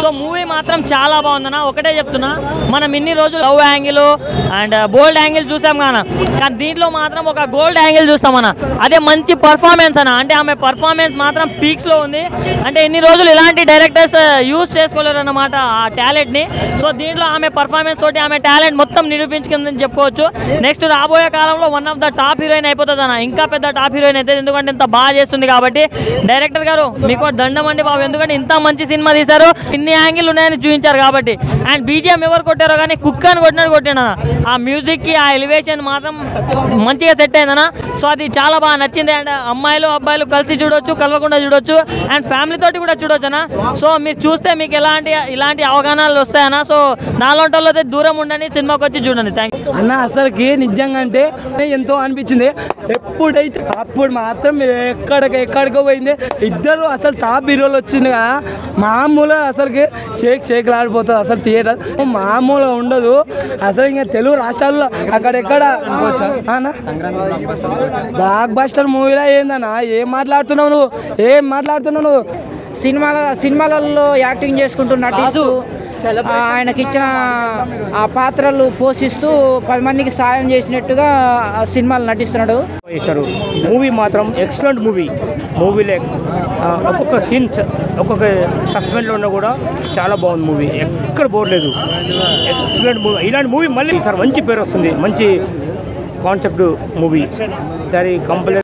So movie మాత్రం చాలా బాగుందన్న. ఒకటే చెప్తున్నా, మనం ఇన్ని రోజులు love angle and bold angle చూసాం కానీ దీంట్లో మాత్రం ఒక గోల్డ్ యాంగిల్ చూస్తామన్న. అదే మంచి పర్ఫార్మెన్స్ అన్న. అంటే ఆమె పర్ఫార్మెన్స్ మాత్రం పీక్స్లో ఉంది. అంటే ఇన్ని రోజులు ఇలాంటి డైరెక్టర్స్ యూజ్ చేసుకోలేరు అన్నమాట ఆ టాలెంట్ని. సో దీంట్లో ఆమె పర్ఫార్మెన్స్ తోటి ఆమె టాలెంట్ మొత్తం నిరూపించుకుందని చెప్పుకోవచ్చు. నెక్స్ట్ రాబోయే కాలంలో one of the top heroine అయిపోతుంది అన్న. ఇంకా పెద్ద టాప్ హీరోయిన్ అవుతుంది, ఎందుకంటే ఇంత బాగా చేస్తుంది కాబట్టి. డైరెక్టర్ గారు మీకు దండం అండి బాబు, ఎందుకంటే ఇంత మంచి సినిమా తీశారు, ఇన్ని యాంగిల్ ఉన్నాయని చూపించారు కాబట్టి. అండ్ బీజిఎం ఎవరు కొట్టారో కానీ కుక్ అని కొట్టినట్టు కొట్టాను. ఆ మ్యూజిక్కి ఆ ఎలివేషన్ మాత్రం మంచిగా సెట్ అయిందన్న. సో అది చాలా బాగా నచ్చింది. అండ్ అమ్మాయిలు అబ్బాయిలు కలిసి చూడొచ్చు, కలవకుండా చూడొచ్చు, అండ్ ఫ్యామిలీ తోటి కూడా చూడొచ్చు అన్న. సో మీరు చూస్తే మీకు ఇలాంటి అవగాహనలు వస్తాయన్న. సో నాలుగుంటల్లో దూరం ఉండని సినిమాకి వచ్చి చూడండి. థ్యాంక్ యూ అన్న. అసలుకి నిజంగా అంటే ఎంతో అనిపించింది. ఎప్పుడైతే అప్పుడు మాత్రం ఎక్కడికో పోయింది. ఇద్దరు అసలు టాప్ హీరోలు వచ్చిందిగా మామూలుగా అసలుకి షేక్ ఆడిపోతుంది. అసలు థియేటర్ మామూలుగా ఉండదు అసలు. ఇంకా తెలుగు రాష్ట్రాల్లో అక్కడెక్కడ బ్లాక్ బస్టర్ మూవీలో ఏందన్నా, ఏం మాట్లాడుతున్నావు నువ్వు? సినిమాలలో యాక్టింగ్ చేసుకుంటూ నటిస్తూ ఆయనకిచ్చిన ఆ పాత్రలు పోషిస్తూ 10 మందికి సాయం చేసినట్టుగా సినిమాలు నటిస్తున్నాడు. మూవీ మాత్రం ఎక్సలెంట్ మూవీలో ఒక్కొక్క సీన్స్ ఒక్కొక్క సస్పెన్స్లో ఉన్నా కూడా చాలా బాగుంది మూవీ. ఎక్కడ బోర్ లేదు, ఎక్సలెంట్ మూవీ. ఇలాంటి మూవీ మళ్ళీ సార్ మంచి పేరు వస్తుంది, మంచి కాన్సెప్ట్ మూవీ. సరే కంపల్సరీ